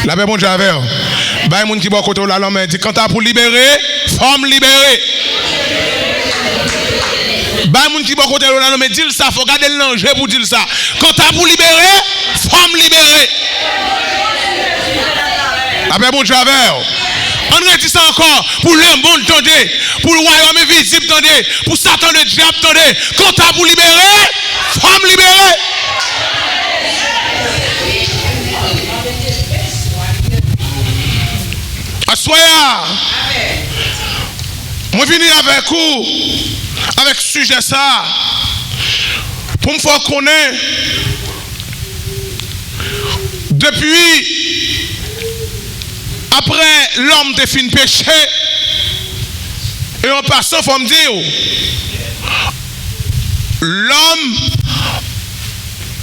La paix, bon Dieu, avec vous. Bah, les gens qui sont à côté de l'homme dit quand t'as pour libérer, femme libérée. Bah, les gens qui sont à côté de l'homme dit ça, il faut garder le danger pour dire ça. Quand t'as pour libérer, femme libérée. La paix, bon Dieu, avec vous. On redit ça encore pour le monde, attendez, pour le royaume invisible, attendez, pour Satan le diable, attendez. Quand t'as pour libérer, femme libérée. Assoya, moi je viens avec vous, avec ce sujet ça, pour me faire connaître, depuis, après l'homme de fin péché, et en passant, il faut me dire, l'homme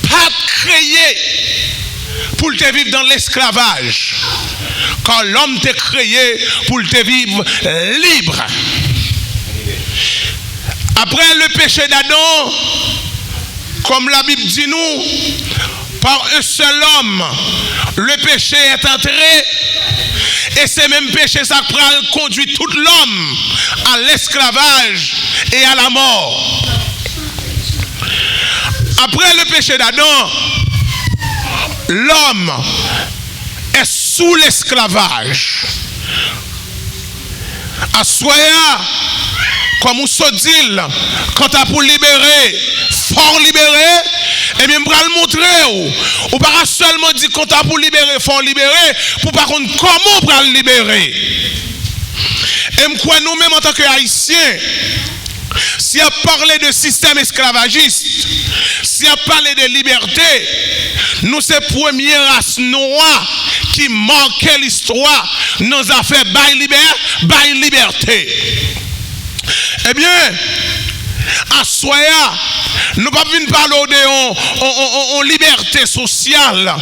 pas créé pour te vivre dans l'esclavage. Quand l'homme t'est créé pour te vivre libre. Après le péché d'Adam, comme la Bible dit nous, par un seul homme, le péché est entré. Et ce même péché sacral conduit tout l'homme à l'esclavage et à la mort. Après le péché d'Adam, l'homme est sous l'esclavage. Assoya, comme on se dit, quand tu as pour libérer, fort libérer, et bien, je vais le montrer. Ou pas seulement dire quand tu as pour libérer, fort libérer, pour par contre comment on va le libérer. Et je crois nous-mêmes en tant qu'Haïtiens, si on parle de système esclavagiste, si on parle de liberté, nous c'est la première race noire qui manquait l'histoire, nous a fait bail liberté. Eh bien, à Soya, nous ne pouvons pas parler de liberté sociale,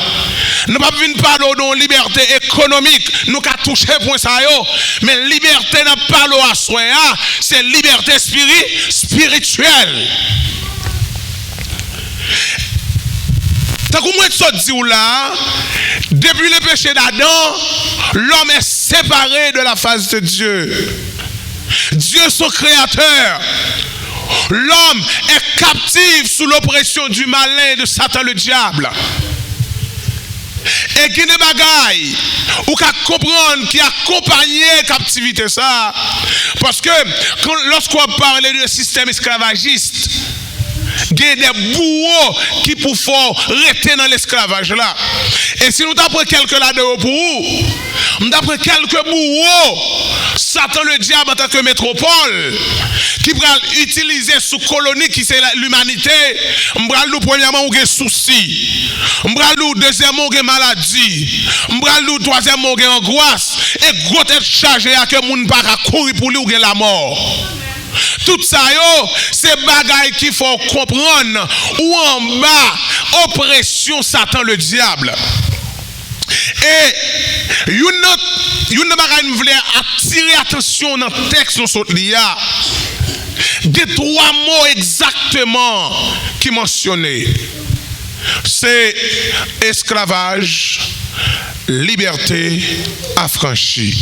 nous ne pouvons pas parler de liberté économique, nous avons touché point ça, mais liberté n'a pas parlé à Soya, c'est liberté spirituelle. Tant que moi je dis là, depuis le péché d'Adam, l'homme est séparé de la face de Dieu. Dieu son créateur. L'homme est captif sous l'oppression du malin de Satan le diable. Et qui ne bagaille ou qu'à comprendre qui accompagne captivité ça. Parce que lorsqu'on parle du système esclavagiste, il y a des bourreaux qui peuvent rester dans l'esclavage là. Et si nous t'apprenons quelques là-dedans pour vous, nous t'apprenons quelques bourreaux, Satan le diable en tant que métropole, qui va utiliser sous colonie qui c'est l'humanité, nous premièrement on a souci, nous deuxièmement on a maladie, nous troisièmement on a angoisse, et gros tête chargée à que moun pas courir pour lui ou la mort. Tout ça, c'est bagaille qu'il faut comprendre ou en bas, oppression Satan le diable. Et une bagaille nous voulait attirer attention dans le texte nous saute là. Des trois mots exactement qui mentionnés. C'est esclavage, liberté, affranchi.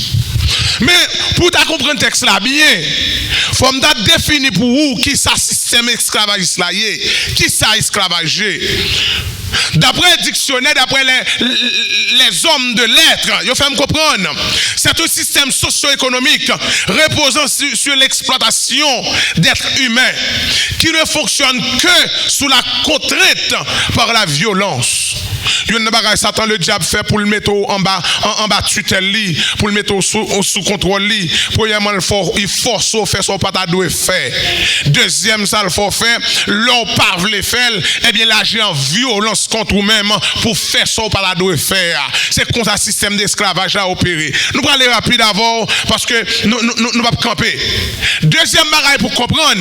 Mais pour ta comprendre le texte là bien, il faut me définir pour vous qui ça système esclavagiste là est, qui ça esclavagé. D'après le dictionnaire, d'après les hommes de lettres, il faut me comprendre. C'est un système socio-économique reposant sur l'exploitation d'êtres humains qui ne fonctionne que sous la contrainte par la violence. Il y a une bagaille Satan le diable fait pour le mettre en bas tutelle, pour le mettre sous contrôle. Premièrement, il force à faire son patadou et faire. Deuxième, ça il faut faire, l'on parle les faire, eh bien l'agir en violence contre nous-mêmes pour faire son patadou et faire. C'est comme ça le système d'esclavage a opéré. Nous allons aller rapide d'abord parce que nous ne pas camper. Deuxième bagaille pour comprendre,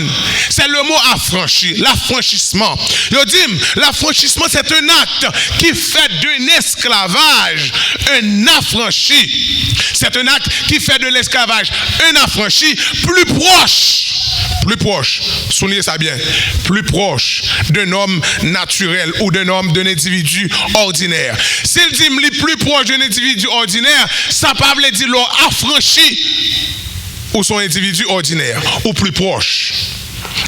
c'est le mot affranchi, l'affranchissement. Je dis, l'affranchissement c'est un acte qui fait d'un esclavage un affranchi. C'est un acte qui fait de l'esclavage un affranchi plus proche, soulignez ça bien, plus proche d'un homme naturel ou d'un individu ordinaire. S'il dit plus proche d'un individu ordinaire, ça ne veut pas dire l'homme affranchi ou son individu ordinaire, ou plus proche.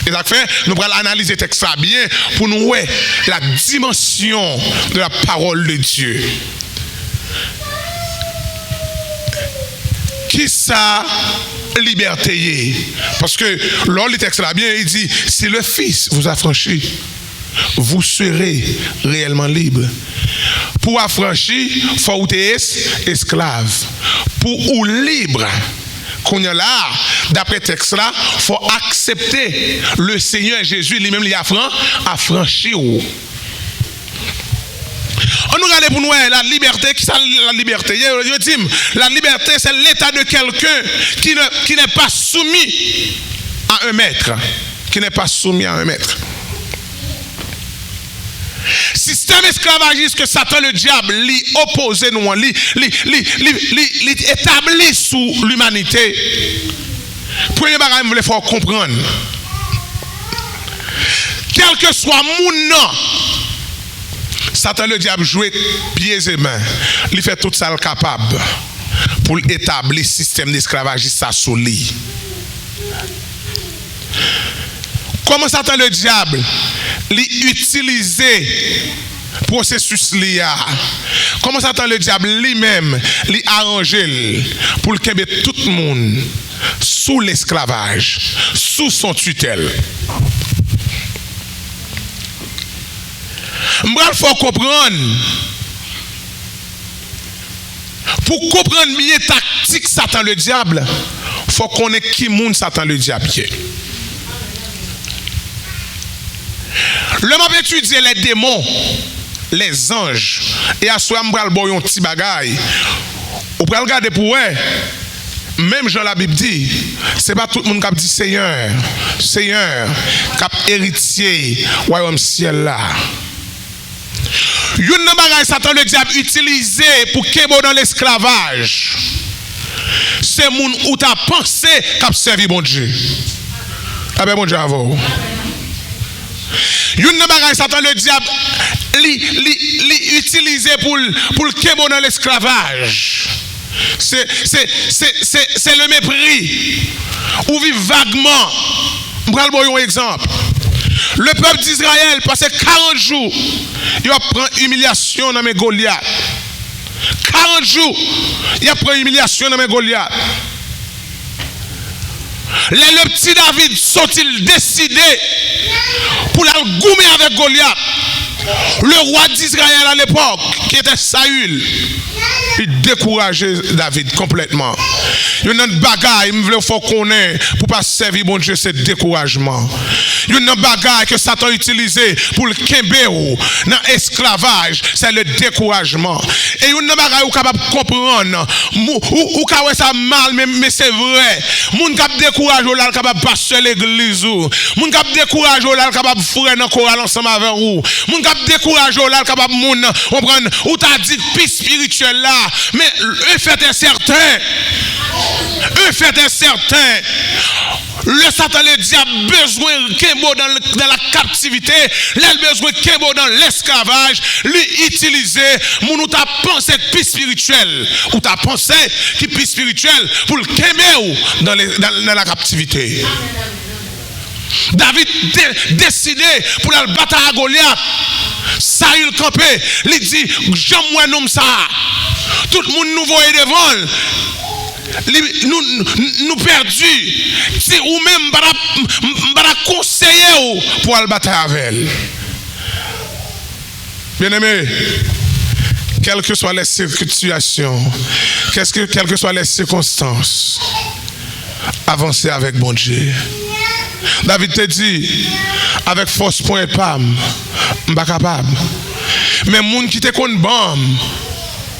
Et ça fait, nous allons analyser le texte bien pour nous voir la dimension de la parole de Dieu. Qui ça liberté? Parce que lors du texte là bien, il dit, si le Fils vous affranchit, vous serez réellement libre. Pour affranchir, il faut être esclave. Pour ou libre, qu'on y a là, d'après le texte là, il faut accepter le Seigneur Jésus lui-même lui affranchi. On nous regarde pour nous la liberté. Qui c'est la liberté? La liberté, c'est l'état de quelqu'un qui n'est pas soumis à un maître. Qui n'est pas soumis à un maître. Système esclavagiste que Satan le diable lui oppose nous, lui établit sous l'humanité. Premier bagage, il faut comprendre. Quel que soit mon nom, Satan le diable joue pieds et mains. Il fait tout ça capable pour établir le système d'esclavagisme sous lui. Comment Satan le diable utiliser processus lié? Comment Satan le diable lui-même arranger pour que tout le monde sous l'esclavage, sous son tutelle? Il faut comprendre. Pour comprendre mieux tactique Satan le diable, il faut connaître qui monde Satan le diable. Le m'a étudié les démons, les anges, et à soi m'bral boy un petit bagay. Ou pral regarder pour eux. Même Jean la Bible dit, c'est pas tout le monde qui dit Seigneur, Seigneur, qui héritier royaume ciel là. Yon nan bagay Satan le diable utilisé pour kebo dans l'esclavage. C'est moun ou ta pensé qu'a servi bon Dieu. Ah ben bon Dieu à vous. Yon nan bagay Satan le diable li utilisé pour kebo dans l'esclavage. C'est le mépris. Ou vivre vaguement. Je vais vous donner un exemple. Le peuple d'Israël passait 40 jours. Il prend humiliation dans mes Goliath. 40 jours. Il prend humiliation dans mes Goliath. Le petit David sont-ils décidé pour la goumer avec Goliath? Le roi d'Israël à l'époque, qui était Saül, il décourageait David complètement. Il y a une bagaille, il faut connaître pour ne pas servir bon Dieu, c'est découragement. Il y a une bagaille que Satan a utilisé pour le kembéo dans l'esclavage, c'est le découragement. Et il y a une bagaille où capable de comprendre, ou quand ça mal, mais c'est vrai. Moun kap décourage ou là capable passer l'église ou. Moun kap décourage ou là capable frère dans chorale ensemble avec ou. Moun kap décourage ou là capable moun comprendre ou t'a dit puis spirituel là, mais un fait est certain. Un fait est certain. Le Satan le diable besoin kembo dans la captivité, il besoin kembo dans l'esclavage, lui utiliser moun ou t'a pensé puis spirituel ou t'a pensé qui puis spirituel pour le kembo dans la captivité. David décidé pour la bataille à Goliath. Saül campé, il dit j'aime moi nom ça. Tout le monde nous voit devant. Nous perdus. Si ou même para conseiller pour la bataille avec elle. Bien-aimé, quelles que soient les situations, quelles que soient les circonstances, avancez avec bon Dieu. David te dit, avec force point et pam, je ne suis pas capable. Mais les gens qui te connaissent,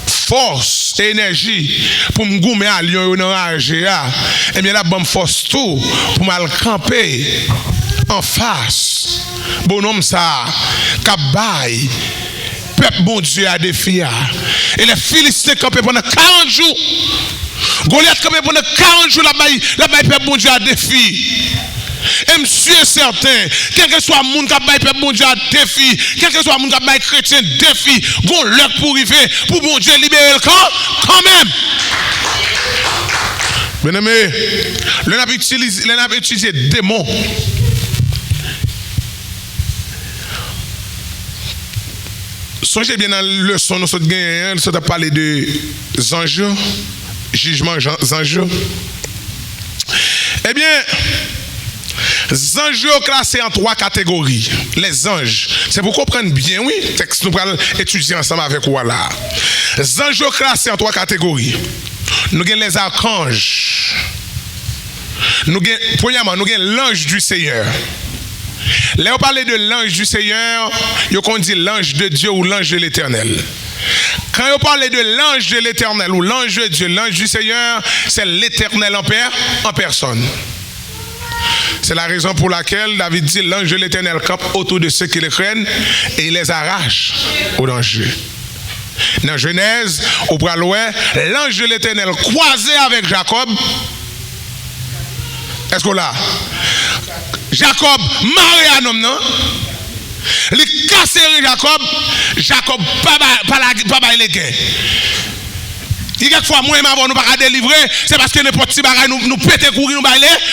force et énergie pour me goumer à Lyon ou à Algérie, et bien là, je force tout pour me camper en face. Bon homme ça, Kabaï, peuple bon Dieu a défié. Et les Philistins campé pendant 40 jours. Goliath campé pendant 40 jours la baille peuple bon Dieu à défi. Et monsieur est certain, quel que soit le monde qui a baillé peuple bon Dieu à défi, quel que soit le monde qui a baillé chrétien défi, gon l'heure pour arriver pour bon Dieu libérer le camp quand même. Bien aimé, l'on a utilisé démons. Songez bien dans la leçon, nous avons parlé de anges, jugement anges. Eh bien, les anges sont classés en 3 catégories. Les anges, c'est pour comprendre bien, oui, texte nous allons étudier ensemble avec vous là. Les anges sont classés en 3 catégories. Nous avons les archanges. Premièrement, nous avons l'ange du Seigneur. Là, on parle de l'ange du Seigneur, on dit l'ange de Dieu ou l'ange de l'Éternel. Quand on parle de l'ange de l'Éternel ou l'ange de Dieu, l'ange du Seigneur, c'est l'Éternel en personne. C'est la raison pour laquelle David dit l'ange de l'Éternel campe autour de ceux qui le craignent et il les arrache au danger. Dans Genèse, au bras l'ouest, l'ange de l'Éternel croisé avec Jacob. Est-ce qu'on l'a? Jacob marié à un homme, non? Il casse Jacob pas les gains. Il y a quelquefois moi avant nous pas délivrer, c'est parce que n'importe qui bagaille nous péter courir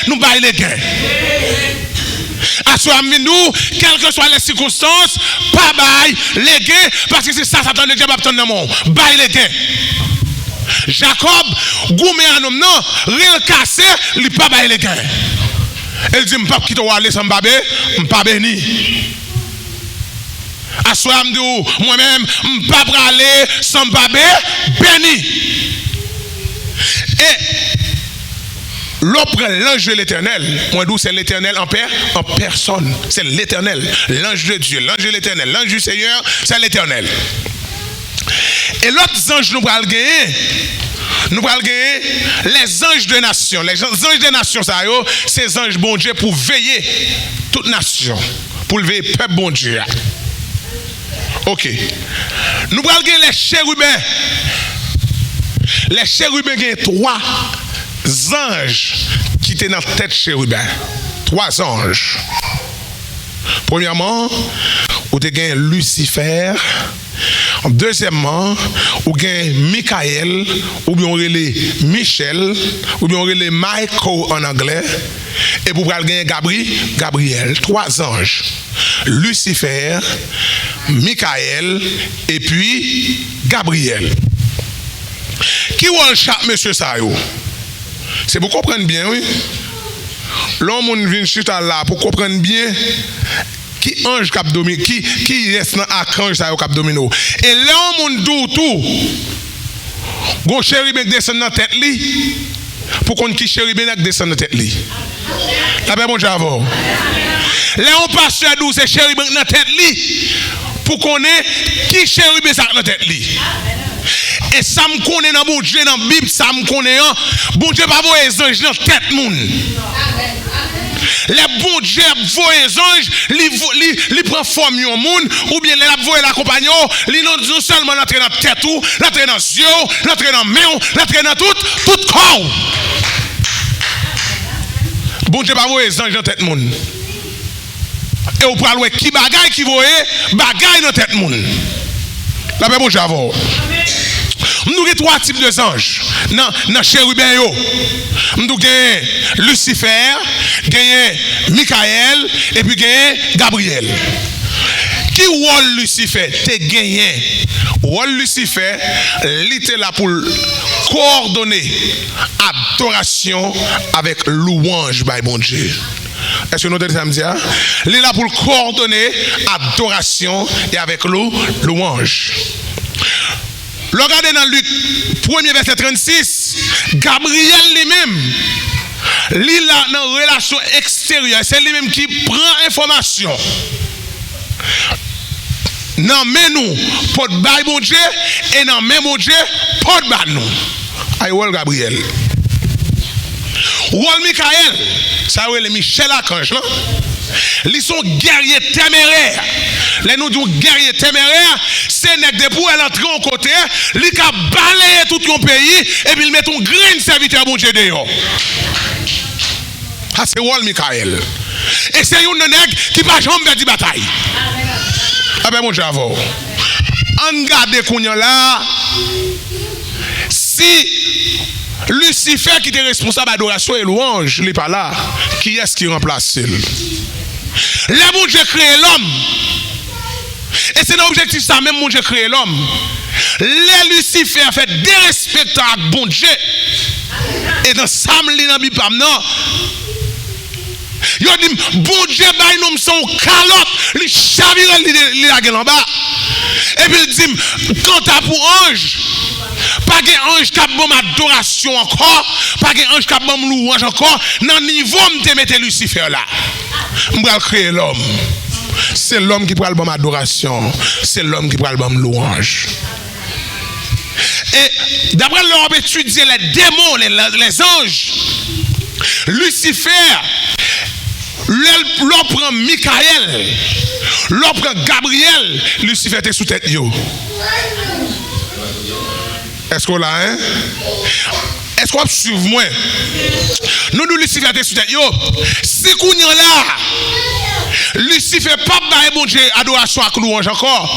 nous bailler les gains. Assoyez nous, quelles que soient les circonstances, pas bailler les gains parce que c'est ça Satan le diable attend dans mon bailler les gains. Jacob goumé un homme non, rien cassé, il pas bailler les gains. Elle dit m'pas quitter aller sans babé, m'pas béni. Assoyez nous, moi-même m'pas aller sans babé, béni. Et l'autre l'ange de l'Éternel, moi d'où c'est l'Éternel en personne, c'est l'Éternel, l'ange de Dieu, l'ange de l'Éternel, l'ange du Seigneur, c'est l'Éternel. Et l'autre ange nous va le gagner. Nous allons gagner les anges de nation. Les anges de nation, ça c'est les anges bon Dieu pour veiller toute nation, pour lever le peuple bon Dieu. Ok. Nous allons gagner les chérubins. Les chérubins ont 3 anges qui étaient dans la tête chérubin. 3 anges. Premièrement, vous avez Lucifer. Deuxièmement, ou bien Michael, ou bien Michel, ou bien Michael en anglais, et vous avez Gabriel, 3 anges. Lucifer, Michael, et puis Gabriel. Qui est chaque monsieur ça? C'est pour comprendre bien, oui. L'homme vient chuter là pour comprendre bien. Qui ange cap domine, qui reste dans archange ça cap domino. Et là on dit tout. Gon chérubin descend dans tête li. Pour qu'on qui chérubin descend dans tête li. La paix bon Dieu avant. Là on pasteur d'où c'est chérubin dans tête li. Pour qu'on ait qui chérubin ça dans tête li. Et ça me connaît dans bon Dieu dans la Bible, ça me connaît bon Dieu pas voir les anges dans tête moun. Les bons dieux voient les anges, ils prennent forme de monde, ou bien les voient la compagnie, ils non seulement l'entrée dans la tête, l'entrée dans les yeux, l'entrée dans la main, l'entrée dans tout corps. Bon Dieu, pas voir les anges dans la tête monde. Et vous pouvez voir qui bagaille qui voit bagaille dans la tête monde. La paix bon Dieu avant. Nous avons 3 types de anges dans chérubin. Nous avons Lucifer, Michael et puis Gabriel. Qui rôle Lucifer? T'es gagné. Rôle Lucifer, il était là pour coordonner adoration avec louange by mon Dieu. Est-ce que nous avons samedi? Il est là pour coordonner adoration et avec louange. Regardez dans Luc 1er verset 36, Gabriel lui-même, il est dans une relation extérieure, c'est lui-même qui prend information. Non, mais nous, pour bailler mon Dieu, et non, mais mon Dieu, pour bailler nous. Aïe, Gabriel. Ou Michael, ça c'est Michel Archange, là. Ils sont guerriers téméraires. Les nous disons guerriers téméraires, c'est nèg pour elle entrer au côté, li ka balayer tout ton pays et puis il met un grand serviteur bon Dieu dehors. Ah c'est Wal Michael. Et c'est un nèg qui pas jamais perdre bataille. Ah ben mon j'avoue. En garde kounya là si Lucifer qui était responsable d'adoration et louange, il n'est pas là. Qui est-ce qui remplace lui? Le bon Dieu créé l'homme. Et c'est dans l'objectif ça même mon Dieu créé l'homme. Les Lucifer fait dérespecter avec bon Dieu. Et dans Sam li dans Bible non. Yo dit bon Dieu bay nous son calotte, li chavire li la gueule en bas. Et puis il dit quand à pour ange pas qu'un ange qui a bon adoration encore, pas qu'un ange qui a bon louange encore, dans niveau me mettre Lucifer là. Je vais créer l'homme. C'est l'homme qui prend le bon adoration, c'est l'homme qui prend le bon louange. Et d'après l'homme étudier les démons, les anges, Lucifer, l'homme prend Michael, l'homme prend Gabriel, Lucifer était sous tête yo. Est-ce qu'on l'a, hein? Est-ce qu'on suit moi? Nous Lucifer était sous tête yo. Si qu'on y là, Lucifer pas bailler bon Dieu adoration à louange encore.